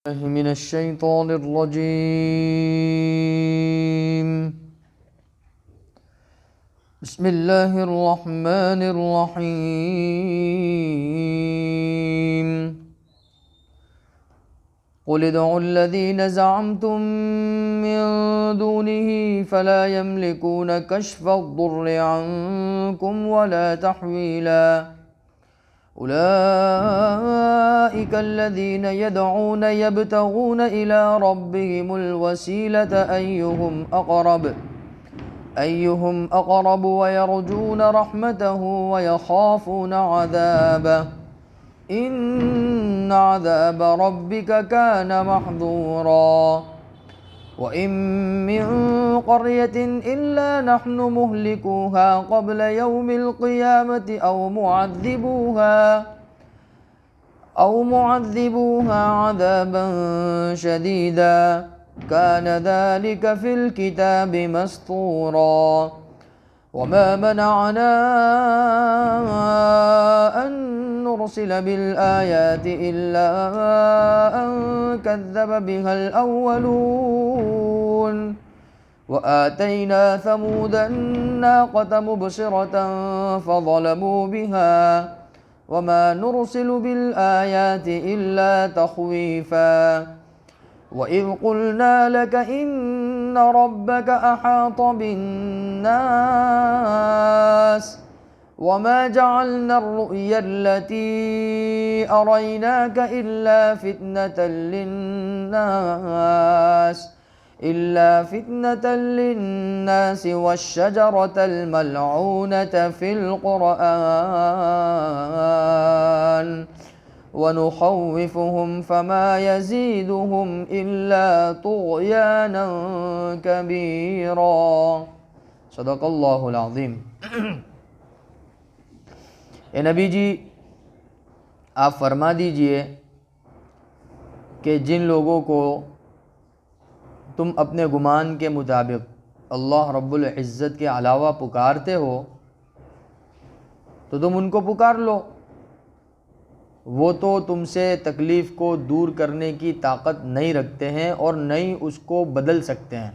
من الشیطان الرجیم بسم اللہ الرحمن الرحیم قل ادعوا الذین زعمتم من دونه فلا يملكون كشف الضر عنكم ولا تحویلا أولئك الذين يدعون يبتغون إلى ربهم الوسيلة أيهم أقرب ويرجون رحمته ويخافون عذابه إن عذاب ربك كان محذورا وإن من قرية إلا نحن مهلكوها قبل يوم القيامة أو معذبوها عذابا شديدا كان ذلك في الكتاب مسطورا وما منعنا أن نرسل بالآيات إلا أن كذب بها الأولون وآتينا ثمود الناقة مبصرة فظلموا بها وما نرسل بالآيات إلا تخويفا وإذ قلنا لك إن ربك أحاط بالناس وما جعلنا الرؤيا التي أريناك إلا فتنة للناس والشجرة الملعونة في القرآن ونخوفهم فما يزيدهم إلا طغيانا كبيرا صدق اللہ العظیم۔ اے نبی جی، آپ فرما دیجئے کہ جن لوگوں کو تم اپنے گمان کے مطابق اللہ رب العزت کے علاوہ پکارتے ہو تو تم ان کو پکار لو، وہ تو تم سے تکلیف کو دور کرنے کی طاقت نہیں رکھتے ہیں اور نہ ہی اس کو بدل سکتے ہیں،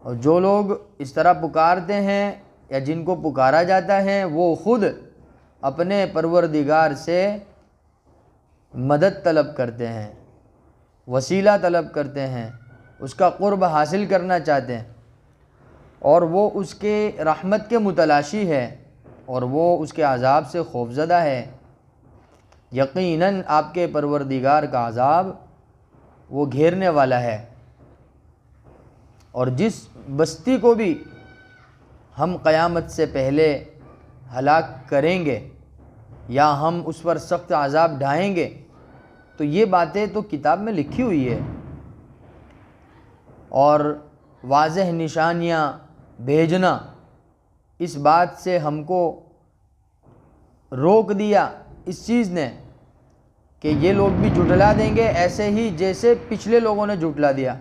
اور جو لوگ اس طرح پکارتے ہیں یا جن کو پکارا جاتا ہے وہ خود اپنے پروردگار سے مدد طلب کرتے ہیں، وسیلہ طلب کرتے ہیں، اس کا قرب حاصل کرنا چاہتے ہیں، اور وہ اس کے رحمت کے متلاشی ہے اور وہ اس کے عذاب سے خوفزدہ ہے۔ یقیناً آپ کے پروردگار کا عذاب وہ گھیرنے والا ہے، اور جس بستی کو بھی ہم قیامت سے پہلے ہلاک کریں گے یا ہم اس پر سخت عذاب ڈھائیں گے تو یہ باتیں تو کتاب میں لکھی ہوئی ہے، اور واضح نشانیاں بھیجنا اس بات سے ہم کو روک دیا اس چیز نے کہ یہ لوگ بھی جھٹلا دیں گے، ایسے ہی جیسے پچھلے لوگوں نے جھٹلا دیا،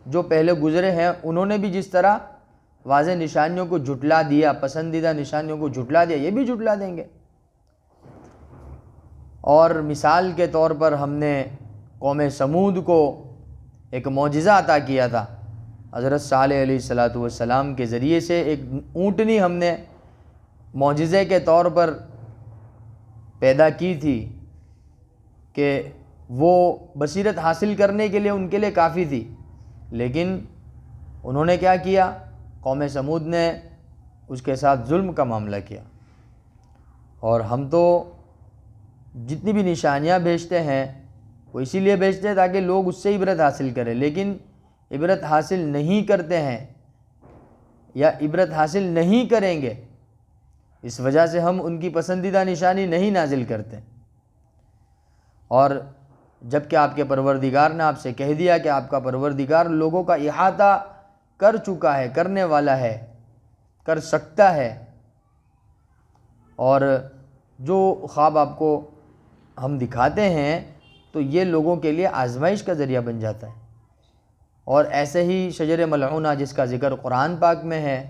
جو پہلے گزرے ہیں انہوں نے بھی جس طرح واضح نشانیوں کو جھٹلا دیا، پسندیدہ نشانیوں کو جھٹلا دیا، یہ بھی جھٹلا دیں گے۔ اور مثال کے طور پر ہم نے قوم سمود کو ایک معجزہ عطا کیا تھا، حضرت صالح علیہ السلام کے ذریعے سے ایک اونٹنی ہم نے معجزے کے طور پر پیدا کی تھی کہ وہ بصیرت حاصل کرنے کے لیے ان کے لیے کافی تھی، لیکن انہوں نے کیا کیا؟ قوم سمود نے اس کے ساتھ ظلم کا معاملہ کیا۔ اور ہم تو جتنی بھی نشانیاں بھیجتے ہیں وہ اسی لیے بھیجتے ہیں تاکہ لوگ اس سے عبرت حاصل کریں، لیکن عبرت حاصل نہیں کرتے ہیں یا عبرت حاصل نہیں کریں گے، اس وجہ سے ہم ان کی پسندیدہ نشانی نہیں نازل کرتے۔ اور جب کہ آپ کے پروردگار نے آپ سے کہہ دیا کہ آپ کا پروردگار لوگوں کا احاطہ کر چکا ہے، کرنے والا ہے، کر سکتا ہے، اور جو خواب آپ کو ہم دکھاتے ہیں تو یہ لوگوں کے لیے آزمائش کا ذریعہ بن جاتا ہے۔ اور ایسے ہی شجر ملعونہ جس کا ذکر قرآن پاک میں ہے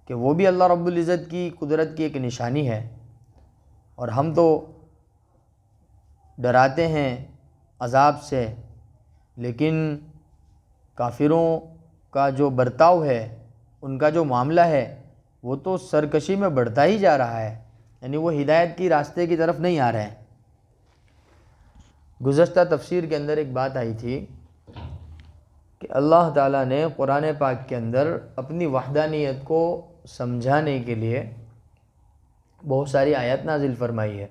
کہ وہ بھی اللہ رب العزت کی قدرت کی ایک نشانی ہے، اور ہم تو ڈراتے ہیں عذاب سے، لیکن کافروں کا جو برتاؤ ہے، ان کا جو معاملہ ہے، وہ تو سرکشی میں بڑھتا ہی جا رہا ہے، یعنی وہ ہدایت کی راستے کی طرف نہیں آ رہے ہیں۔ گزشتہ تفسیر کے اندر ایک بات آئی تھی کہ اللہ تعالیٰ نے قرآن پاک کے اندر اپنی وحدانیت کو سمجھانے کے لیے بہت ساری آیات نازل فرمائی ہے،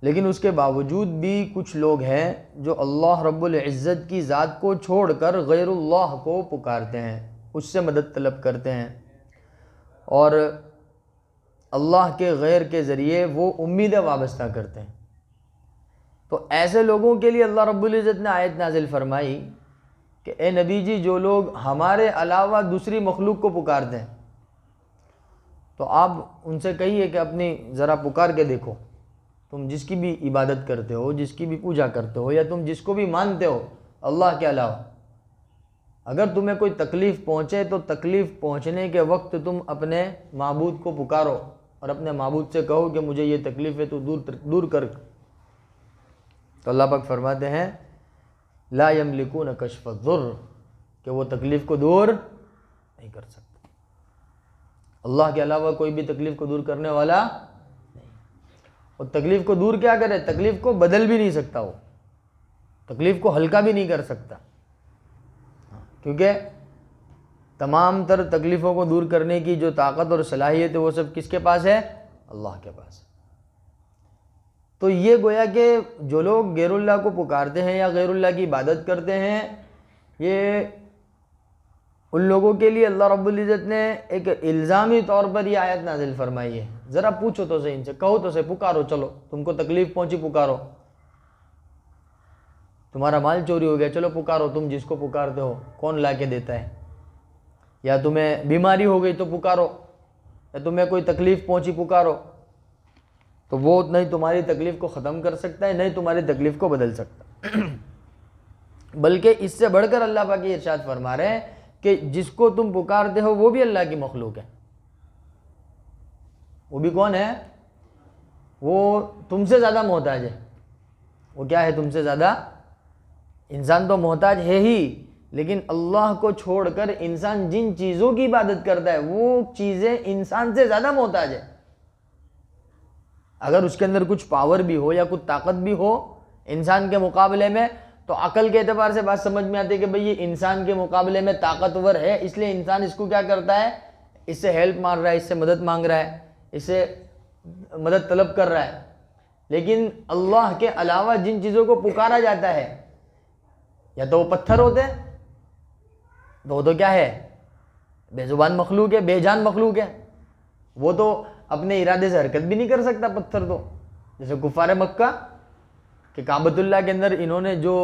لیکن اس کے باوجود بھی کچھ لوگ ہیں جو اللہ رب العزت کی ذات کو چھوڑ کر غیر اللہ کو پکارتے ہیں، اس سے مدد طلب کرتے ہیں، اور اللہ کے غیر کے ذریعے وہ امیدیں وابستہ کرتے ہیں۔ تو ایسے لوگوں کے لیے اللہ رب العزت نے آیت نازل فرمائی کہ اے نبی جی، جو لوگ ہمارے علاوہ دوسری مخلوق کو پکارتے ہیں تو آپ ان سے کہیے کہ اپنی ذرا پکار کے دیکھو، تم جس کی بھی عبادت کرتے ہو، جس کی بھی پوجا کرتے ہو، یا تم جس کو بھی مانتے ہو اللہ کے علاوہ، اگر تمہیں کوئی تکلیف پہنچے تو تکلیف پہنچنے کے وقت تم اپنے معبود کو پکارو اور اپنے معبود سے کہو کہ مجھے یہ تکلیف ہے تو دور کر۔ تو اللہ پاک فرماتے ہیں لا یملکون کشف الضر، کہ وہ تکلیف کو دور نہیں کر سکتے۔ اللہ کے علاوہ کوئی بھی تکلیف کو دور کرنے والا نہیں، اور تکلیف کو دور کیا کرے، تکلیف کو بدل بھی نہیں سکتا، وہ تکلیف کو ہلکا بھی نہیں کر سکتا، کیونکہ تمام تر تکلیفوں کو دور کرنے کی جو طاقت اور صلاحیت ہے وہ سب کس کے پاس ہے؟ اللہ کے پاس ہے۔ تو یہ گویا کہ جو لوگ غیر اللہ کو پکارتے ہیں یا غیر اللہ کی عبادت کرتے ہیں، یہ ان لوگوں کے لیے اللہ رب العزت نے ایک الزامی طور پر یہ آیت نازل فرمائی ہے۔ ذرا پوچھو تو سے، ان سے کہو تو سے، پکارو، چلو تم کو تکلیف پہنچی پکارو، تمہارا مال چوری ہو گیا، چلو پکارو، تم جس کو پکارتے ہو کون لا کے دیتا ہے، یا تمہیں بیماری ہو گئی تو پکارو، یا تمہیں کوئی تکلیف پہنچی پکارو، تو وہ نہیں تمہاری تکلیف کو ختم کر سکتا ہے، نہیں تمہاری تکلیف کو بدل سکتا۔ بلکہ اس سے بڑھ کر اللہ پاک یہ ارشاد فرما رہے ہیں کہ جس کو تم پکارتے ہو وہ بھی اللہ کی مخلوق ہے۔ وہ بھی کون ہے؟ وہ تم سے زیادہ محتاج ہے۔ وہ کیا ہے؟ تم سے زیادہ۔ انسان تو محتاج ہے ہی، لیکن اللہ کو چھوڑ کر انسان جن چیزوں کی عبادت کرتا ہے وہ چیزیں انسان سے زیادہ محتاج ہے۔ اگر اس کے اندر کچھ پاور بھی ہو یا کچھ طاقت بھی ہو انسان کے مقابلے میں، تو عقل کے اعتبار سے بات سمجھ میں آتی ہے کہ بھئی یہ انسان کے مقابلے میں طاقتور ہے، اس لیے انسان اس کو کیا کرتا ہے؟ اس سے ہیلپ مانگ رہا ہے، اس سے مدد مانگ رہا ہے، اس سے مدد طلب کر رہا ہے۔ لیکن اللہ کے علاوہ جن چیزوں کو پکارا جاتا ہے، یا تو وہ پتھر ہوتے ہیں، تو وہ تو کیا ہے؟ بے زبان مخلوق ہے، بے جان مخلوق ہے، وہ تو اپنے ارادے سے حرکت بھی نہیں کر سکتا پتھر تو۔ جیسے کفار مکہ کہ کعبۃ اللہ کے اندر انہوں نے جو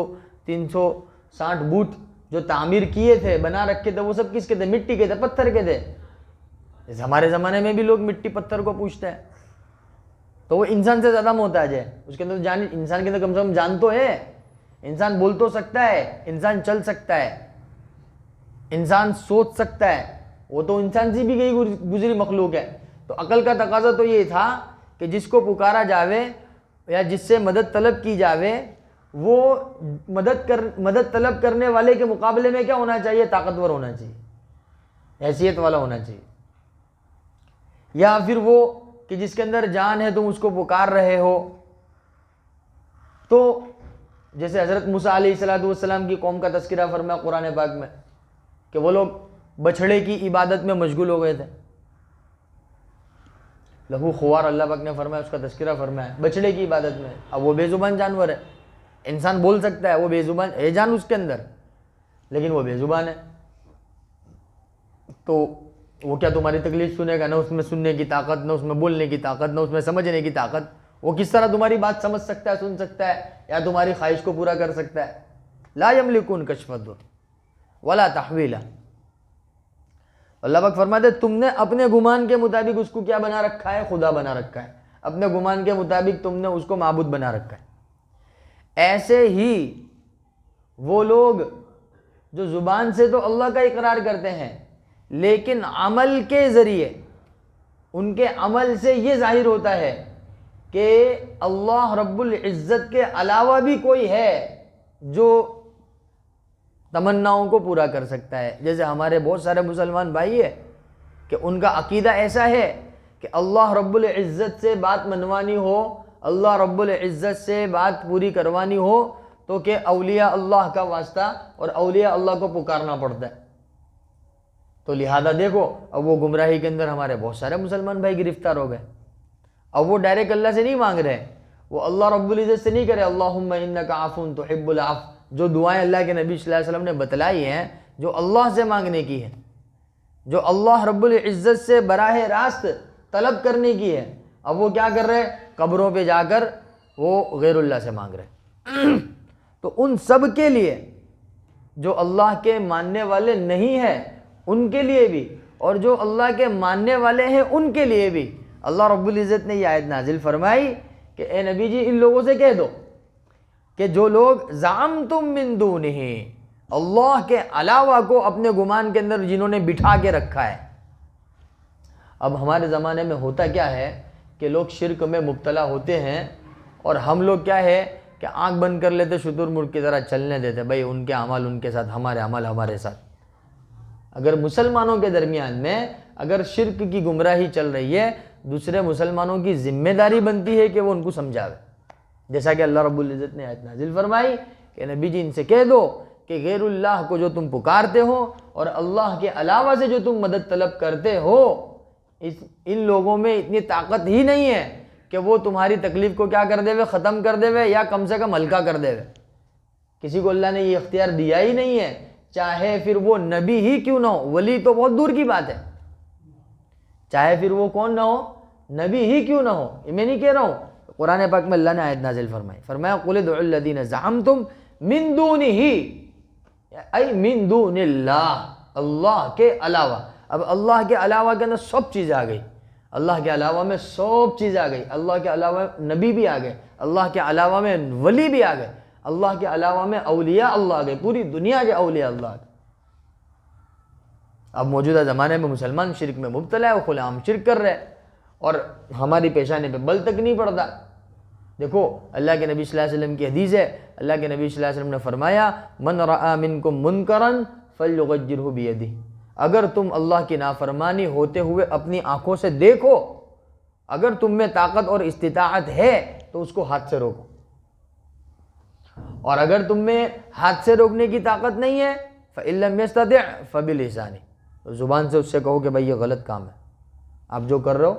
360 بوت جو تعمیر کیے تھے، بنا رکھے تھے، وہ سب کس کے تھے؟ مٹی کے تھے، پتھر کے تھے۔ جیسے ہمارے زمانے میں بھی لوگ مٹی پتھر کو پوچھتے ہیں، تو وہ انسان سے زیادہ محتاج ہے۔ اس کے اندر انسان کے اندر کم سے کم جان تو ہے، انسان بول تو سکتا ہے، انسان چل سکتا ہے، انسان سوچ سکتا ہے، وہ تو انسان سے بھی گئی گزری مخلوق ہے۔ تو عقل کا تقاضا تو یہ تھا کہ جس کو پکارا جاوے یا جس سے مدد طلب کی جاوے، وہ مدد طلب کرنے والے کے مقابلے میں کیا ہونا چاہیے؟ طاقتور ہونا چاہیے، حیثیت والا ہونا چاہیے۔ یا پھر وہ کہ جس کے اندر جان ہے تم اس کو پکار رہے ہو، تو جیسے حضرت موسیٰ علیہ السلام کی قوم کا تذکرہ فرمایا قرآن پاک میں کہ وہ لوگ بچھڑے کی عبادت میں مشغول ہو گئے تھے۔ لہو خوار اللہ پاک نے فرمایا، اس کا تذکرہ فرمایا بچڑے کی عبادت میں۔ اب وہ بے زبان جانور ہے، انسان بول سکتا ہے، وہ بے زبان ہے، جان اس کے اندر، لیکن وہ بے زبان ہے، تو وہ کیا تمہاری تکلیف سنے گا؟ نہ اس میں سننے کی طاقت، نہ اس میں بولنے کی طاقت، نہ اس میں سمجھنے کی طاقت۔ وہ کس طرح تمہاری بات سمجھ سکتا ہے، سن سکتا ہے، یا تمہاری خواہش کو پورا کر سکتا ہے؟ لا یملکون کشف الضر ولا تحویلا۔ اللہ پاک فرماتے ہیں تم نے اپنے گمان کے مطابق اس کو کیا بنا رکھا ہے؟ خدا بنا رکھا ہے۔ اپنے گمان کے مطابق تم نے اس کو معبود بنا رکھا ہے۔ ایسے ہی وہ لوگ جو زبان سے تو اللہ کا اقرار کرتے ہیں، لیکن عمل کے ذریعے ان کے عمل سے یہ ظاہر ہوتا ہے کہ اللہ رب العزت کے علاوہ بھی کوئی ہے جو تمناؤں کو پورا کر سکتا ہے. جیسے ہمارے بہت سارے مسلمان بھائی ہیں کہ ان کا عقیدہ ایسا ہے کہ اللہ رب العزت سے بات منوانی ہو، اللہ رب العزت سے بات پوری کروانی ہو تو کہ اولیاء اللہ کا واسطہ اور اولیاء اللہ کو پکارنا پڑتا ہے. تو لہذا دیکھو اب وہ گمراہی کے اندر ہمارے بہت سارے مسلمان بھائی گرفتار ہو گئے. اب وہ ڈائریکٹ اللہ سے نہیں مانگ رہے، وہ اللہ رب العزت سے نہیں کرے اللہم انک عفو تحب العفو، جو دعائیں اللہ کے نبی صلی اللہ علیہ وسلم نے بتلائی ہیں جو اللہ سے مانگنے کی ہے، جو اللہ رب العزت سے براہ راست طلب کرنے کی ہے. اب وہ کیا کر رہے؟ قبروں پہ جا کر وہ غیر اللہ سے مانگ رہے. تو ان سب کے لیے جو اللہ کے ماننے والے نہیں ہیں ان کے لیے بھی، اور جو اللہ کے ماننے والے ہیں ان کے لیے بھی اللہ رب العزت نے یہ آیت نازل فرمائی کہ اے نبی جی ان لوگوں سے کہہ دو کہ جو لوگ زعمتم من دونہ، اللہ کے علاوہ کو اپنے گمان کے اندر جنہوں نے بٹھا کے رکھا ہے. اب ہمارے زمانے میں ہوتا کیا ہے کہ لوگ شرک میں مبتلا ہوتے ہیں اور ہم لوگ کیا ہے کہ آنکھ بند کر لیتے، شتر مرغ کی طرح چلنے دیتے، بھائی ان کے عمل ان کے ساتھ، ہمارے عمل ہمارے ساتھ. اگر مسلمانوں کے درمیان میں اگر شرک کی گمراہی چل رہی ہے، دوسرے مسلمانوں کی ذمہ داری بنتی ہے کہ وہ ان کو سمجھاوے. جیسا کہ اللہ رب العزت نے آیت نازل فرمائی کہ نبی جی ان سے کہہ دو کہ غیر اللہ کو جو تم پکارتے ہو اور اللہ کے علاوہ سے جو تم مدد طلب کرتے ہو، ان لوگوں میں اتنی طاقت ہی نہیں ہے کہ وہ تمہاری تکلیف کو کیا کر دے وے، ختم کر دے وے، یا کم سے کم ہلکا کر دے وے. کسی کو اللہ نے یہ اختیار دیا ہی نہیں ہے، چاہے پھر وہ نبی ہی کیوں نہ ہو. ولی تو بہت دور کی بات ہے، چاہے پھر وہ کون نہ ہو، نبی ہی کیوں نہ ہو. میں نہیں کہہ رہا ہوں، قرآن پاک میں اللہ نے آیت نازل فرمائی، فرمایا قل ادعوا الذین زعمتم من دونہ، ای من دون اللہ، اللہ کے علاوہ. اب اللہ کے علاوہ کے اندر سب چیزیں آ گئی، اللہ کے علاوہ میں سب چیزیں آ گئی. اللہ کے علاوہ نبی بھی آ گئے، اللہ کے علاوہ میں ولی بھی آ گئے، اللہ کے علاوہ میں اولیاء اللہ آ گئے، پوری دنیا کے اولیاء اللہ آ گئے. اب موجودہ زمانے میں مسلمان شرک میں مبتلا ہے، وہ کھلے عام شرک کر رہے ہیں اور ہماری پیشانے پہ بل تک نہیں پڑتا. دیکھو اللہ کے نبی صلی اللہ علیہ وسلم کی حدیث ہے، اللہ کے نبی صلی اللہ علیہ وسلم نے فرمایا من رأى منکم منکرا فلیغیرہ بیدہ، اگر تم اللہ کی نافرمانی ہوتے ہوئے اپنی آنکھوں سے دیکھو، اگر تم میں طاقت اور استطاعت ہے تو اس کو ہاتھ سے روکو، اور اگر تم میں ہاتھ سے روکنے کی طاقت نہیں ہے فإن لم يستطع فبلسانہ، تو زبان سے اس سے کہو کہ بھائی یہ غلط کام ہے آپ جو کر رہے ہو،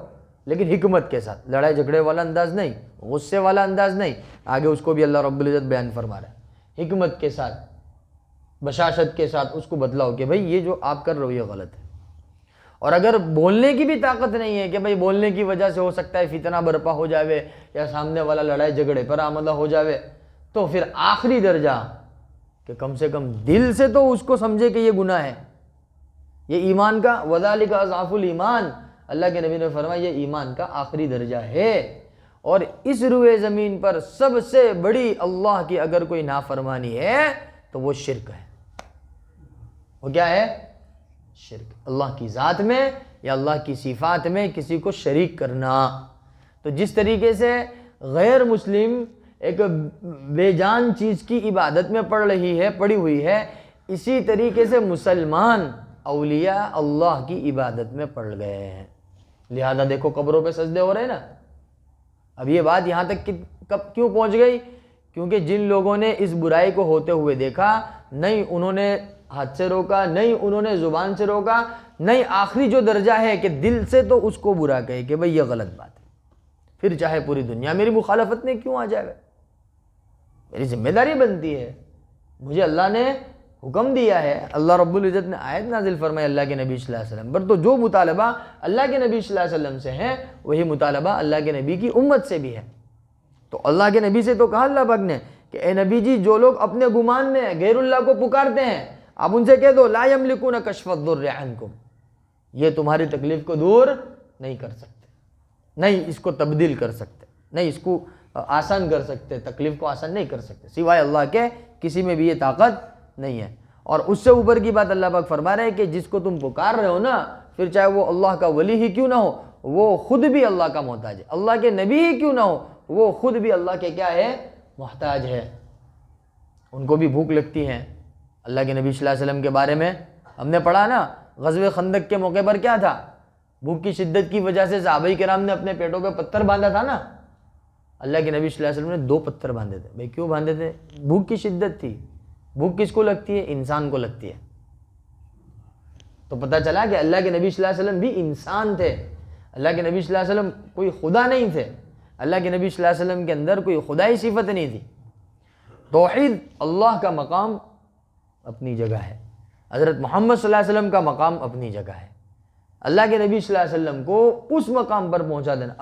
لیکن حکمت کے ساتھ، لڑائی جھگڑے والا انداز نہیں، غصے والا انداز نہیں. آگے اس کو بھی اللہ رب العزت بیان فرما رہا ہے، حکمت کے ساتھ، بشاشت کے ساتھ اس کو بتلاؤ کہ بھائی یہ جو آپ کر رہے ہو یہ غلط ہے. اور اگر بولنے کی بھی طاقت نہیں ہے کہ بھائی بولنے کی وجہ سے ہو سکتا ہے فتنہ برپا ہو جاوے یا سامنے والا لڑائی جھگڑے پر آمدہ ہو جاوے، تو پھر آخری درجہ کہ کم سے کم دل سے تو اس کو سمجھے کہ یہ گناہ ہے. یہ ایمان کا وذالک اضعف الایمان، اللہ کے نبی نے فرمایا یہ ایمان کا آخری درجہ ہے. اور اس روئے زمین پر سب سے بڑی اللہ کی اگر کوئی نافرمانی ہے تو وہ شرک ہے. وہ کیا ہے؟ شرک، اللہ کی ذات میں یا اللہ کی صفات میں کسی کو شریک کرنا. تو جس طریقے سے غیر مسلم ایک بے جان چیز کی عبادت میں پڑی ہوئی ہے، اسی طریقے سے مسلمان اولیاء اللہ کی عبادت میں پڑ گئے ہیں. لہذا دیکھو قبروں پہ سجدے ہو رہے ہیں نا. اب یہ بات یہاں تک کب کیوں پہنچ گئی؟ کیونکہ جن لوگوں نے اس برائی کو ہوتے ہوئے دیکھا، نہیں انہوں نے ہاتھ سے روکا، نہیں انہوں نے زبان سے روکا، نہیں آخری جو درجہ ہے کہ دل سے تو اس کو برا کہے کہ بھئی یہ غلط بات ہے، پھر چاہے پوری دنیا میری مخالفت میں کیوں آ جائے، میری ذمہ داری بنتی ہے، مجھے اللہ نے حکم دیا ہے، اللہ رب العزت نے آیت نازل فرمائی اللہ کے نبی صلی اللہ علیہ وسلم پر. تو جو مطالبہ اللہ کے نبی صلی اللہ علیہ وسلم سے ہے وہی مطالبہ اللہ کے نبی کی امت سے بھی ہے. تو اللہ کے نبی سے تو کہا اللہ پاک نے کہ اے نبی جی جو لوگ اپنے گمان میں غیر اللہ کو پکارتے ہیں آپ ان سے کہہ دو لا یملکون کشف الضر عنکم، یہ تمہاری تکلیف کو دور نہیں کر سکتے، نہیں اس کو تبدیل کر سکتے، نہیں اس کو آسان کر سکتے، تکلیف کو آسان نہیں کر سکتے سوائے اللہ کے، کسی میں بھی یہ طاقت نہیں ہے. اور اس سے اوپر کی بات اللہ پاک فرما رہے ہیں کہ جس کو تم پکار رہے ہو نا، پھر چاہے وہ اللہ کا ولی ہی کیوں نہ ہو، وہ خود بھی اللہ کا محتاج ہے. اللہ کے نبی ہی کیوں نہ ہو, وہ خود بھی اللہ کے کیا ہے, محتاج ہے. ان کو بھی بھوک لگتی ہے. اللہ کے نبی صلی اللہ علیہ وسلم کے بارے میں ہم نے پڑھا نا, غزوہ خندق کے موقع پر کیا تھا, بھوک کی شدت کی وجہ سے صحابہ کرام نے اپنے پیٹوں پہ پتھر باندھا تھا نا. اللہ کے نبی صلی اللہ علیہ وسلم نے 2 پتھر باندھے تھے. بھائی کیوں باندھے تھے؟ بھوک کی شدت تھی. بھوک کس کو لگتی ہے؟ انسان کو لگتی ہے. تو پتہ چلا کہ اللہ کے نبی صلی اللہ علیہ وسلم بھی انسان تھے. اللہ کے نبی صلی اللہ علیہ وسلم کوئی خدا نہیں تھے. اللہ کے نبی صلی اللہ علیہ وسلم کے اندر کوئی خدائی صفت نہیں تھی. توحید اللہ کا مقام اپنی جگہ ہے, حضرت محمد صلی اللہ علیہ وسلم کا مقام اپنی جگہ ہے. اللہ کے نبی صلی اللہ علیہ وسلم کو اس مقام پر پہنچا دینا.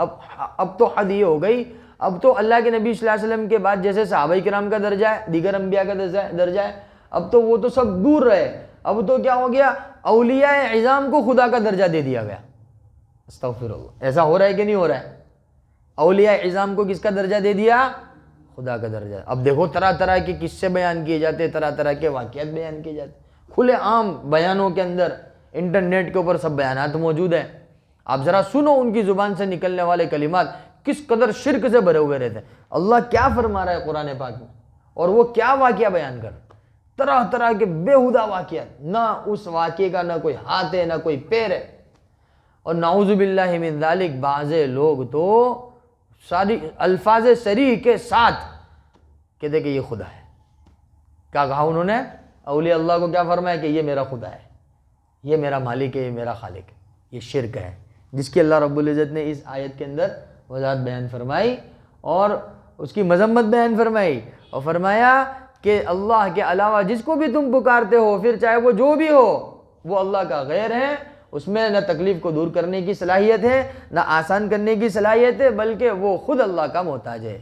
اب تو حد یہ ہو گئی, اب تو اللہ کے نبی صلی اللہ علیہ وسلم کے بعد جیسے صحابہ کرام کا درجہ ہے, دیگر انبیاء کا درجہ ہے, اب تو وہ تو سب دور رہے. اب تو کیا ہو گیا, اولیاء اعظام کو خدا کا درجہ دے دیا گیا. استغفر اللہ. ایسا ہو رہا ہے کہ نہیں ہو رہا ہے؟ اولیاء اعظام کو کس کا درجہ دے دیا؟ خدا کا درجہ. اب دیکھو طرح طرح کے قصے بیان کیے جاتے, طرح طرح کے واقعات بیان کیے جاتے, کھلے عام بیانوں کے اندر انٹرنیٹ کے اوپر سب بیانات موجود ہیں. آپ ذرا سنو ان کی زبان سے نکلنے والے کلمات کس قدر شرک سے بھرے ہوئے رہتے ہیں. اللہ کیا فرما رہا ہے قرآن پاک میں, اور وہ کیا واقعہ بیان کر رہا ہے. طرح طرح کے بےہودہ واقعات, نہ اس واقعے کا نہ کوئی ہاتھ ہے نہ کوئی پیر ہے. اور نعوذ باللہ من ذالک بعض لوگ تو ساری الفاظ صریح کے ساتھ کہتے کہ یہ خدا ہے. کیا کہا انہوں نے؟ اولیاء اللہ کو کیا فرمایا کہ یہ میرا خدا ہے, یہ میرا مالک ہے, یہ میرا خالق ہے. یہ شرک ہے جس کی اللہ رب العزت نے اس آیت کے اندر وضاحت بیان فرمائی اور اس کی مذمت بیان فرمائی, اور فرمایا کہ اللہ کے علاوہ جس کو بھی تم پکارتے ہو, پھر چاہے وہ جو بھی ہو, وہ اللہ کا غیر ہے. اس میں نہ تکلیف کو دور کرنے کی صلاحیت ہے نہ آسان کرنے کی صلاحیت ہے, بلکہ وہ خود اللہ کا محتاج ہے.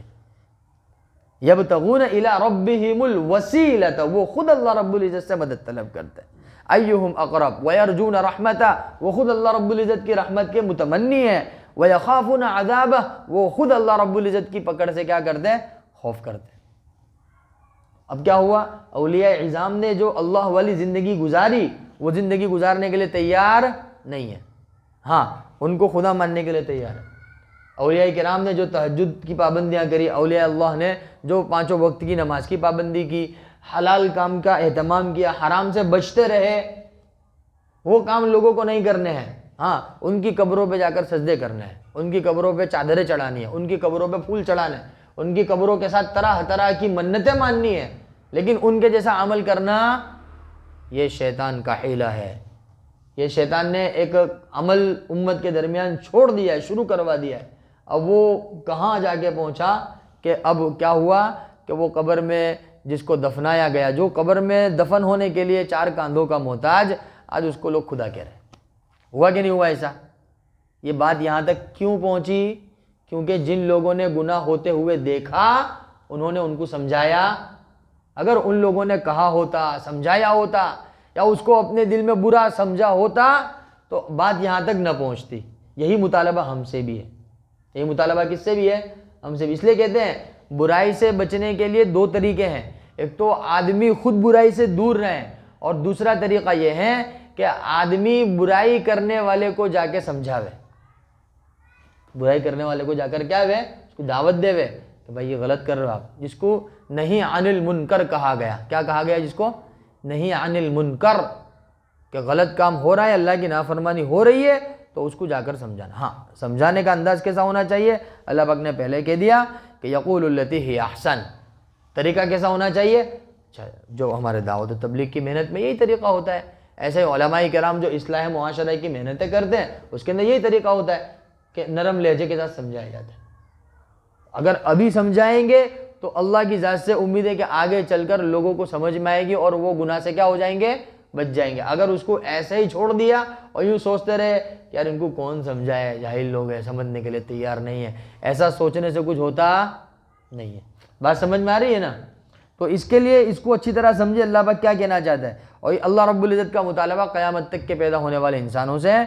یبتغون الی ربہم الوسیلۃ, وہ خود اللہ رب العزت سے مدد طلب کرتے ہیں. ایہم اقرب ویرجون رحمتہ, وہ خود اللہ رب العزت کی رحمت کے متمنی ہیں. ویخافون عذابہ, وہ خود اللہ رب العزت کی پکڑ سے کیا کرتے ہیں؟ خوف کرتے ہیں. اب کیا ہوا, اولیاء اعظام نے جو اللہ والی زندگی گزاری, وہ زندگی گزارنے کے لیے تیار نہیں ہے. ہاں ان کو خدا ماننے کے لیے تیار ہے. اولیاء کرام نے جو تہجد کی پابندیاں کری, اولیاء اللہ نے جو 5 وقت کی نماز کی پابندی کی, حلال کام کا اہتمام کیا, حرام سے بچتے رہے, وہ کام لوگوں کو نہیں کرنے ہیں. ہاں ان کی قبروں پہ جا کر سجدے کرنے ہیں, ان کی قبروں پہ چادریں چڑھانی ہیں, ان کی قبروں پہ پھول چڑھانے ہیں, ان کی قبروں کے ساتھ طرح طرح کی منتیں ماننی ہیں, لیکن ان کے جیسا عمل کرنا یہ شیطان کا حیلہ ہے. یہ شیطان نے ایک عمل امت کے درمیان چھوڑ دیا ہے, شروع کروا دیا ہے. اب وہ کہاں جا کے پہنچا کہ اب کیا ہوا کہ وہ قبر میں جس کو دفنایا گیا, جو قبر میں دفن ہونے کے لیے 4 کاندھوں کا محتاج, آج اس کو لوگ خدا کہہ رہے ہیں. ہوا کہ نہیں ہوا ایسا؟ یہ بات یہاں تک کیوں پہنچی؟ کیونکہ جن لوگوں نے گناہ ہوتے ہوئے دیکھا, انہوں نے ان کو سمجھایا. اگر ان لوگوں نے کہا ہوتا, سمجھایا ہوتا, یا اس کو اپنے دل میں برا سمجھا ہوتا, تو بات یہاں تک نہ پہنچتی. یہی مطالبہ ہم سے بھی ہے. یہی مطالبہ کس سے بھی ہے؟ ہم سے بھی. اس لیے کہتے ہیں برائی سے بچنے کے لیے 2 طریقے ہیں. ایک تو آدمی خود برائی سے دور رہیں, اور دوسرا طریقہ یہ ہے کہ آدمی برائی کرنے والے کو جا کے سمجھاوے. برائی کرنے والے کو جا کر کیا ہوئے, اس کو دعوت دے وے کہ بھائی یہ غلط کر رہے ہو آپ. جس کو نہیں عن المنکر کہا گیا. کیا کہا گیا جس کو؟ نہیں عن المنکر, کہ غلط کام ہو رہا ہے, اللہ کی نافرمانی ہو رہی ہے, تو اس کو جا کر سمجھانا. ہاں سمجھانے کا انداز کیسا ہونا چاہیے؟ اللہ پاک نے پہلے کہہ دیا کہ یقول التی ہی احسن. طریقہ کیسا ہونا چاہیے؟ جو ہمارے دعوت و تبلیغ کی محنت میں یہی طریقہ ہوتا ہے. ایسے علماء کرام جو اصلاح معاشرہ کی محنتیں کرتے ہیں, اس کے اندر یہی طریقہ ہوتا ہے کہ نرم لہجے کے ساتھ سمجھایا جاتا ہے. اگر ابھی سمجھائیں گے تو اللہ کی ذات سے امید ہے کہ آگے چل کر لوگوں کو سمجھ میں آئے گی اور وہ گناہ سے کیا ہو جائیں گے؟ بچ جائیں گے. اگر اس کو ایسے ہی چھوڑ دیا اور یوں سوچتے رہے کہ یار ان کو کون سمجھائے, جاہل لوگ ہیں, سمجھنے کے لیے تیار نہیں ہے, ایسا سوچنے سے کچھ ہوتا نہیں ہے. بات سمجھ میں آ رہی ہے نا؟ تو اس کے لیے اس کو اچھی طرح سمجھے اللہ پاک کیا کہنا چاہتا ہے. اور اللہ رب العزت کا مطالبہ قیامت تک کے پیدا ہونے والے انسانوں سے ہے,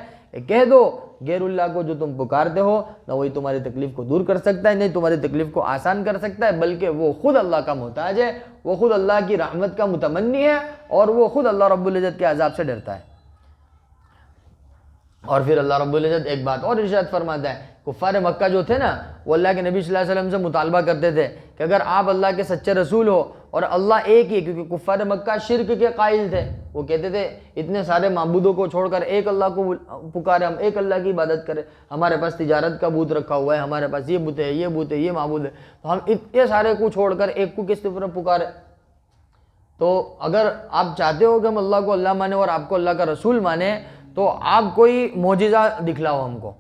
کہہ دو غیر اللہ کو جو تم پکارتے ہو, نہ وہی تمہاری تکلیف کو دور کر سکتا ہے, نہیں تمہاری تکلیف کو آسان کر سکتا ہے, بلکہ وہ خود اللہ کا محتاج ہے, وہ خود اللہ کی رحمت کا متمنی ہے, اور وہ خود اللہ رب العزت کے عذاب سے ڈرتا ہے. اور پھر اللہ رب العزت ایک بات اور ارشاد فرماتا ہے، کفار مکہ جو تھے نا وہ اللہ کے نبی صلی اللہ علیہ وسلم سے مطالبہ کرتے تھے کہ اگر آپ اللہ کے سچے رسول ہو اور اللہ ایک ہی، کیونکہ کفار مکہ شرک کے قائل تھے، وہ کہتے تھے اتنے سارے معبودوں کو چھوڑ کر ایک اللہ کو پکارے، ہم ایک اللہ کی عبادت کریں، ہمارے پاس تجارت کا بت رکھا ہوا ہے، ہمارے پاس یہ بت ہے، یہ بت ہے، یہ معبود ہے، تو ہم اتنے سارے کو چھوڑ کر ایک کو کس طرح پکارے؟ تو اگر آپ چاہتے ہو کہ ہم اللہ کو اللہ مانے اور آپ کو اللہ کا رسول مانے تو آپ کوئی معجزہ دکھلاؤ ہم کو۔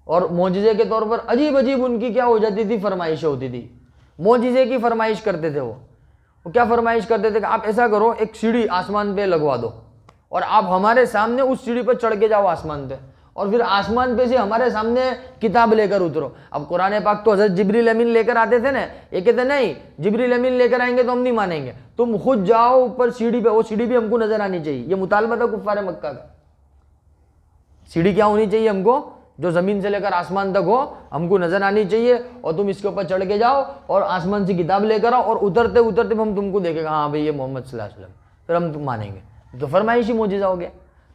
اور معجزے کے طور پر عجیب عجیب ان کی کیا ہو جاتی تھی، فرمائشیں ہوتی تھی، معجزے کی فرمائش کرتے تھے۔ وہ کیا فرمائش کرتے تھے کہ آپ ایسا کرو، ایک سیڑھی آسمان پہ لگوا دو اور آپ ہمارے سامنے اس سیڑھی پہ چڑھ کے جاؤ آسمان پہ، اور پھر آسمان پہ سے ہمارے سامنے کتاب لے کر اترو۔ اب قرآن پاک تو حضرت جبریل امین لے کر آتے تھے نا، یہ کہتے نہیں جبریل امین لے کر آئیں گے تو ہم نہیں مانیں گے، تم خود جاؤ اوپر سیڑھی پہ، وہ سیڑھی بھی ہم کو نظر آنی چاہیے۔ یہ مطالبہ تھا کفار مکہ کا، سیڑھی کیا ہونی چاہیے ہم کو، جو زمین سے لے کر آسمان تک ہو، ہم کو نظر آنی چاہیے، اور تم اس کے اوپر چڑھ کے جاؤ اور آسمان سے کتاب لے کر آؤ، اور اترتے اترتے ہم تم کو دیکھیں گے ہاں بھئی یہ محمد صلی اللہ علیہ وسلم، پھر ہم تم مانیں گے۔ تو فرمائشی معجزہ ہو گیا۔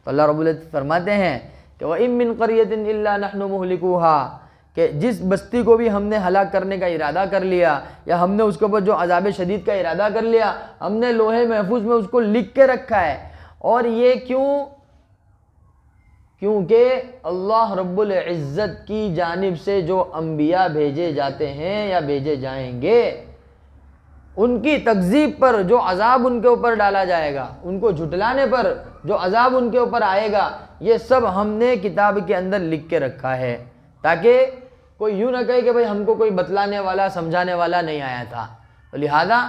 تو اللہ رب العزت فرماتے ہیں کہ وَإِن مِّن قَرْيَةٍ إِلَّا نَحْنُ مُهْلِكُوهَا، کہ جس بستی کو بھی ہم نے ہلاک کرنے کا ارادہ کر لیا، یا ہم نے اس کے اوپر جو عذاب شدید کا ارادہ کر لیا، ہم نے لوح محفوظ میں اس کو لکھ کے رکھا ہے۔ اور یہ کیونکہ اللہ رب العزت کی جانب سے جو انبیاء بھیجے جاتے ہیں یا بھیجے جائیں گے، ان کی تکذیب پر جو عذاب ان کے اوپر ڈالا جائے گا، ان کو جھٹلانے پر جو عذاب ان کے اوپر آئے گا، یہ سب ہم نے کتاب کے اندر لکھ کے رکھا ہے، تاکہ کوئی یوں نہ کہے کہ بھئی ہم کو کوئی بتلانے والا سمجھانے والا نہیں آیا تھا۔ لہذا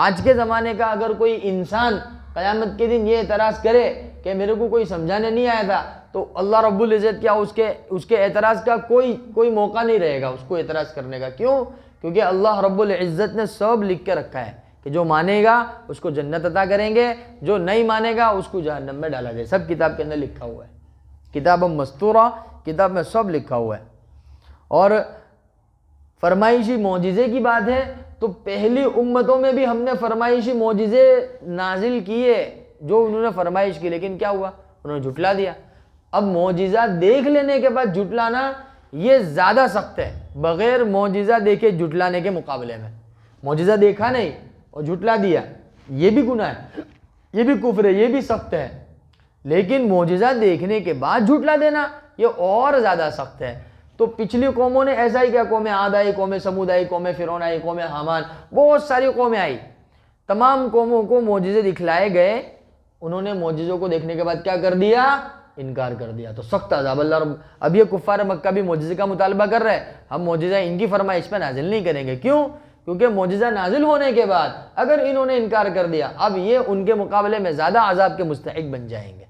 آج کے زمانے کا اگر کوئی انسان قیامت کے دن یہ اعتراض کرے کہ میرے کو کوئی سمجھانے نہیں آیا تھا، تو اللہ رب العزت کیا اس کے اعتراض کا کوئی موقع نہیں رہے گا اس کو اعتراض کرنے کا۔ کیوں؟ کیونکہ اللہ رب العزت نے سب لکھ کے رکھا ہے کہ جو مانے گا اس کو جنت عطا کریں گے، جو نہیں مانے گا اس کو جہنم میں ڈالا جائے، سب کتاب کے اندر لکھا ہوا ہے، کتاب مستورہ، کتاب میں سب لکھا ہوا ہے۔ اور فرمائشی معجزے کی بات ہے تو پہلی امتوں میں بھی ہم نے فرمائشی معجزے نازل کیے جو انہوں نے فرمائش کی، لیکن کیا ہوا؟ انہوں نے جھٹلا دیا۔ اب معجزہ دیکھ لینے کے بعد جھٹلانا یہ زیادہ سخت ہے بغیر معجزہ دیکھے جھٹلانے کے مقابلے میں۔ معجزہ دیکھا نہیں اور جھٹلا دیا، یہ بھی گناہ ہے، یہ بھی کفر ہے، یہ بھی سخت ہے، لیکن معجزہ دیکھنے کے بعد جھٹلا دینا یہ اور زیادہ سخت ہے۔ تو پچھلی قوموں نے ایسا ہی کیا، قوم عاد آئی، قوم سمود آئی، قوم فرعون آئی، قوم حامان، بہت ساری قومیں آئی، تمام قوموں کو معجزے دکھلائے گئے، انہوں نے معجزوں کو دیکھنے کے بعد کیا کر دیا؟ انکار کر دیا، تو سخت عذاب اللہ رب۔ اب یہ کفار مکہ بھی معجزے کا مطالبہ کر رہے ہیں، ہم معجزہ ان کی فرمائش پہ نازل نہیں کریں گے۔ کیوں؟ کیونکہ معجزہ نازل ہونے کے بعد اگر انہوں نے انکار کر دیا، اب یہ ان کے مقابلے میں زیادہ عذاب کے مستحق بن جائیں گے۔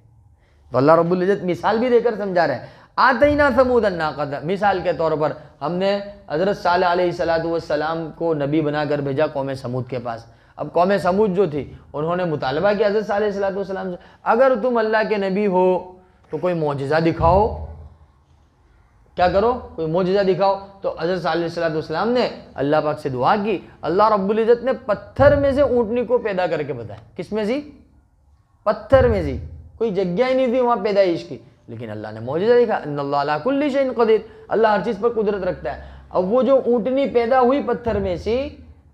تو اللہ رب العزت مثال بھی دے کر سمجھا رہے ہیں۔ آتینا ثمود الناقۃ، مثال کے طور پر ہم نے حضرت صالح علیہ السلام کو نبی بنا کر بھیجا قوم سمود کے پاس۔ اب قوم سمود جو تھی انہوں نے مطالبہ کیا حضرت صالح علیہ السلام سے، اگر تم اللہ کے نبی ہو تو کوئی معجزہ دکھاؤ، کیا کرو؟ کوئی معجزہ دکھاؤ۔ تو حضرت صالح علیہ السلام نے اللہ پاک سے دعا کی، اللہ رب العزت نے پتھر میں سے اونٹنی کو پیدا کر کے بتایا۔ کس میں سی؟ پتھر میں سی، کوئی جگہ ہی نہیں تھی وہاں پیدائش کی، لیکن اللہ نے معجزہ دکھا۔ ان اللہ علی کل شیء قدیر، اللہ ہر چیز پر قدرت رکھتا ہے۔ اب وہ جو اونٹنی پیدا ہوئی پتھر میں سی،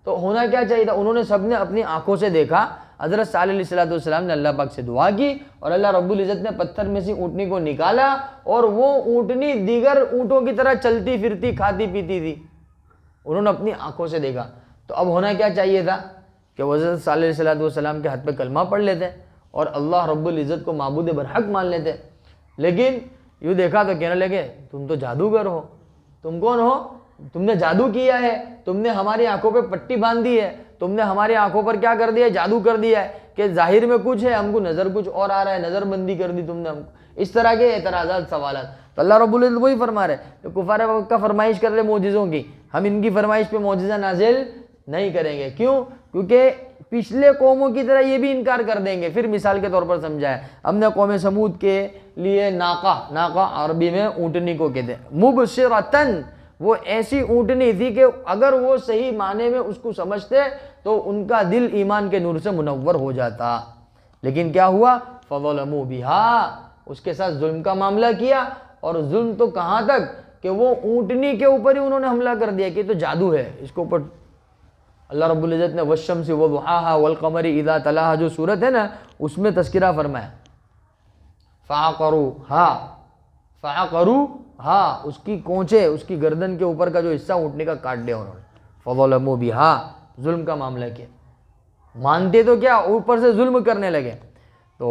تو ہونا کیا چاہیے تھا؟ انہوں نے سب نے اپنی آنکھوں سے دیکھا، حضرت صالح علیہ السلام نے اللہ پاک سے دعا کی اور اللہ رب العزت نے پتھر میں سے اونٹنی کو نکالا، اور وہ اونٹنی دیگر اونٹوں کی طرح چلتی پھرتی کھاتی پیتی تھی، انہوں نے اپنی آنکھوں سے دیکھا۔ تو اب ہونا کیا چاہیے تھا کہ حضرت صالح علیہ السلام کے ہاتھ پہ کلمہ پڑھ لیتے اور اللہ رب العزت کو معبود برحق مان لیتے، لیکن یوں دیکھا تو کہنے لگے تم تو جادوگر ہو، تم کون ہو؟ تم نے جادو کیا ہے، تم نے ہماری آنکھوں پہ پٹی باندھ دی ہے، تم نے ہماری آنکھوں پر کیا کر دیا ہے؟ جادو کر دیا ہے کہ ظاہر میں کچھ ہے، ہم کو نظر کچھ اور آ رہا ہے، نظر بندی کر دی تم نے ہم کو۔ اس طرح کے اعتراضات، سوالات۔ تو اللہ رب العزت وہی فرما رہے کہ کفار مکہ فرمائش کر رہے معجزوں کی، ہم ان کی فرمائش پہ معجزہ نازل نہیں کریں گے۔ کیوں؟ کیونکہ پچھلے قوموں کی طرح یہ بھی انکار کر دیں گے۔ پھر مثال کے طور پر سمجھایا ہم نے قوم سمود کے لیے ناقہ عربی میں اونٹنی کو کہتے ہیں، مبصرتن، وہ ایسی اونٹنی تھی کہ اگر وہ صحیح معنی میں اس کو سمجھتے تو ان کا دل ایمان کے نور سے منور ہو جاتا، لیکن کیا ہوا؟ فظلموا بہا، اس کے ساتھ ظلم کا معاملہ کیا، اور ظلم تو کہاں تک کہ وہ اونٹنی کے اوپر ہی انہوں نے حملہ کر دیا کہ یہ تو جادو ہے، اس کے اوپر اللہ رب العزت نے والشمس وضحاها والقمر اذا تلاها جو صورت ہے نا اس میں تذکرہ فرمایا، فعقروها اس کی کونچے، اس کی گردن کے اوپر کا جو حصہ اونٹنے کا کاٹ دیا انہوں نے، فظلموا بها ظلم کا معاملہ کیا، مانتے تو کیا اوپر سے ظلم کرنے لگے۔ تو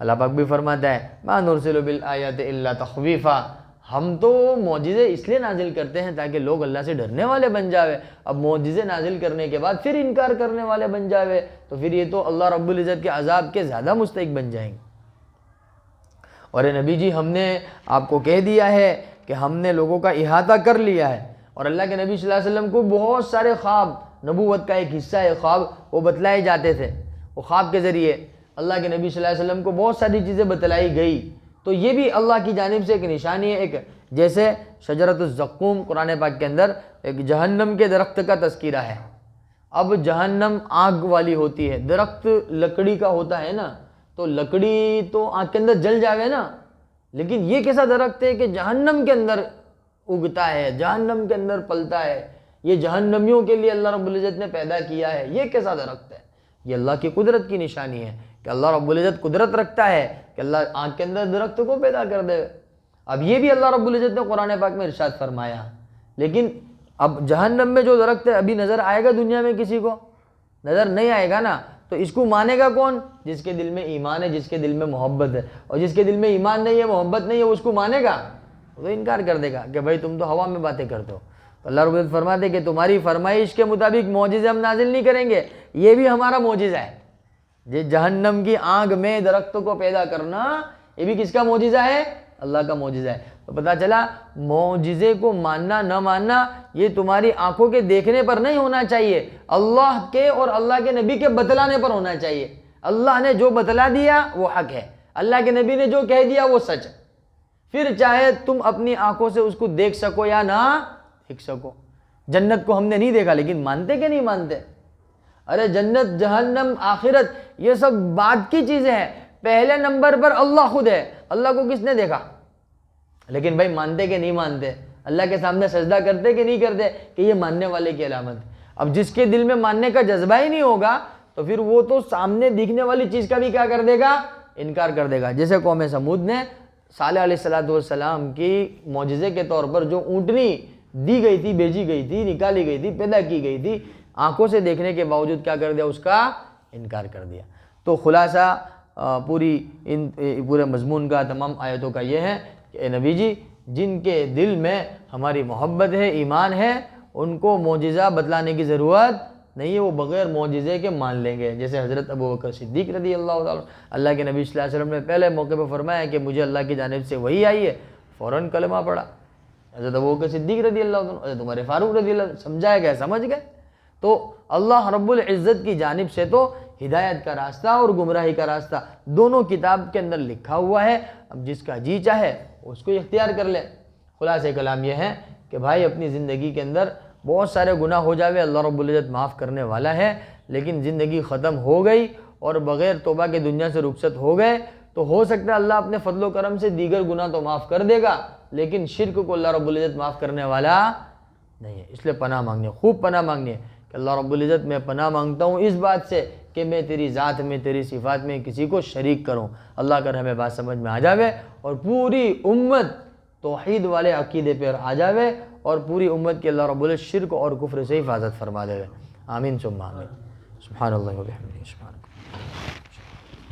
اللہ پاک بھی فرماتا ہے ما نرسل بالآیات الا تخویفا، ہم تو معجزے اس لیے نازل کرتے ہیں تاکہ لوگ اللہ سے ڈرنے والے بن جاوے۔ اب معجزے نازل کرنے کے بعد پھر انکار کرنے والے بن جاوے تو پھر یہ تو اللہ رب العزت کے عذاب کے زیادہ مستحق بن جائیں گے۔ اور اے نبی جی ہم نے آپ کو کہہ دیا ہے کہ ہم نے لوگوں کا احاطہ کر لیا ہے، اور اللہ کے نبی صلی اللہ علیہ وسلم کو بہت سارے خواب، نبوت کا ایک حصہ ہے خواب، وہ بتلائے جاتے تھے، وہ خواب کے ذریعے اللہ کے نبی صلی اللہ علیہ وسلم کو بہت ساری چیزیں بتلائی گئی۔ تو یہ بھی اللہ کی جانب سے ایک نشانی ہے، ایک جیسے شجرۃ الزقوم قرآن پاک کے اندر ایک جہنم کے درخت کا تذکرہ ہے۔ اب جہنم آگ والی ہوتی ہے، درخت لکڑی کا ہوتا ہے نا، تو لکڑی تو آگ کے اندر جل جاوے نا، لیکن یہ کیسا درخت ہے کہ جہنم کے اندر اگتا ہے، جہنم کے اندر پلتا ہے، یہ جہنمیوں کے لیے اللہ رب العزت نے پیدا کیا ہے، یہ کیسا درخت ہے؟ یہ اللہ کی قدرت کی نشانی ہے کہ اللہ رب العزت قدرت رکھتا ہے کہ اللہ آگ کے اندر درخت کو پیدا کر دے۔ اب یہ بھی اللہ رب العزت نے قرآن پاک میں ارشاد فرمایا، لیکن اب جہنم میں جو درخت ہے ابھی نظر آئے گا دنیا میں کسی کو؟ نظر نہیں آئے گا نا، تو اس کو مانے گا کون؟ جس کے دل میں ایمان ہے، جس کے دل میں محبت ہے، اور جس کے دل میں ایمان نہیں ہے، محبت نہیں ہے، اس کو مانے گا؟ تو انکار کر دے گا کہ بھائی تم تو ہوا میں باتیں کرتے ہو۔ تو اللہ رب العزت فرماتے کہ تمہاری فرمائش کے مطابق معجزے ہم نازل نہیں کریں گے، یہ بھی ہمارا معجزہ ہے۔ یہ جہنم کی آگ میں درخت کو پیدا کرنا یہ بھی کس کا معجزہ ہے؟ اللہ کا معجزہ ہے۔ تو پتہ چلا معجزے کو ماننا نہ ماننا یہ تمہاری آنکھوں کے دیکھنے پر نہیں ہونا چاہیے، اللہ کے اور اللہ کے نبی کے بتلانے پر ہونا چاہیے۔ اللہ نے جو بتلا دیا وہ حق ہے، اللہ کے نبی نے جو کہہ دیا وہ سچ ہے، پھر چاہے تم اپنی آنکھوں سے اس کو دیکھ سکو یا نہ دیکھ سکو۔ جنت کو ہم نے نہیں دیکھا لیکن مانتے کہ نہیں مانتے؟ ارے جنت، جہنم، آخرت یہ سب بعد کی چیزیں ہیں، پہلے نمبر پر اللہ خود ہے۔ اللہ کو کس نے دیکھا؟ لیکن بھائی مانتے کہ نہیں مانتے؟ اللہ کے سامنے سجدہ کرتے کہ نہیں کرتے؟ کہ یہ ماننے والے کی علامت ہے۔ اب جس کے دل میں ماننے کا جذبہ ہی نہیں ہوگا تو پھر وہ تو سامنے دکھنے والی چیز کا بھی کیا کر دے گا؟ انکار کر دے گا۔ جیسے قوم سمود نے صالح علیہ السلام کی معجزے کے طور پر جو اونٹنی دی گئی تھی، بھیجی گئی تھی، نکالی گئی تھی، پیدا کی گئی تھی، آنکھوں سے دیکھنے کے باوجود کیا کر دیا؟ اس کا انکار کر دیا۔ تو خلاصہ پورے مضمون کا، تمام آیتوں کا یہ ہے کہ اے نبی جی جن کے دل میں ہماری محبت ہے، ایمان ہے، ان کو معجزہ بتلانے کی ضرورت نہیں ہے، وہ بغیر معجزے کے مان لیں گے۔ جیسے حضرت ابوبکر صدیق رضی اللہ تعالیٰ، اللہ کے نبی صلی اللہ علیہ وسلم نے پہلے موقع پہ فرمایا کہ مجھے اللہ کی جانب سے وحی آئی ہے، فوراً کلمہ پڑھا۔ حضرت ابوبکر صدیق رضی اللہ عنہ، حضرت عمر فاروق رضی اللہ عنہ، سمجھایا گیا، سمجھ گئے۔ تو اللہ رب العزت کی جانب سے تو ہدایت کا راستہ اور گمراہی کا راستہ دونوں کتاب کے اندر لکھا ہوا ہے، اب جس کا جی چاہے اس کو اختیار کر لے۔ خلاصہ کلام یہ ہے کہ بھائی اپنی زندگی کے اندر بہت سارے گناہ ہو جاوے، اللہ رب العزت معاف کرنے والا ہے، لیکن زندگی ختم ہو گئی اور بغیر توبہ کے دنیا سے رخصت ہو گئے تو ہو سکتا ہے اللہ اپنے فضل و کرم سے دیگر گناہ تو معاف کر دے گا، لیکن شرک کو اللہ رب العزت معاف کرنے والا نہیں ہے۔ اس لیے پناہ مانگنی ہے، خوب پناہ مانگنی ہے کہ اللہ رب العزت میں پناہ مانگتا ہوں اس بات سے کہ میں تیری ذات میں، تیری صفات میں کسی کو شریک کروں۔ اللہ کر ہمیں بات سمجھ میں آ جاوے اور پوری امت توحید والے عقیدے پر آ جاوے اور پوری امت کی اللہ رب العزت شرک اور کفر سے حفاظت فرما دے۔ آمین ثم آمین۔ سبحان اللہ و بحمدہ، سبحان اللہ۔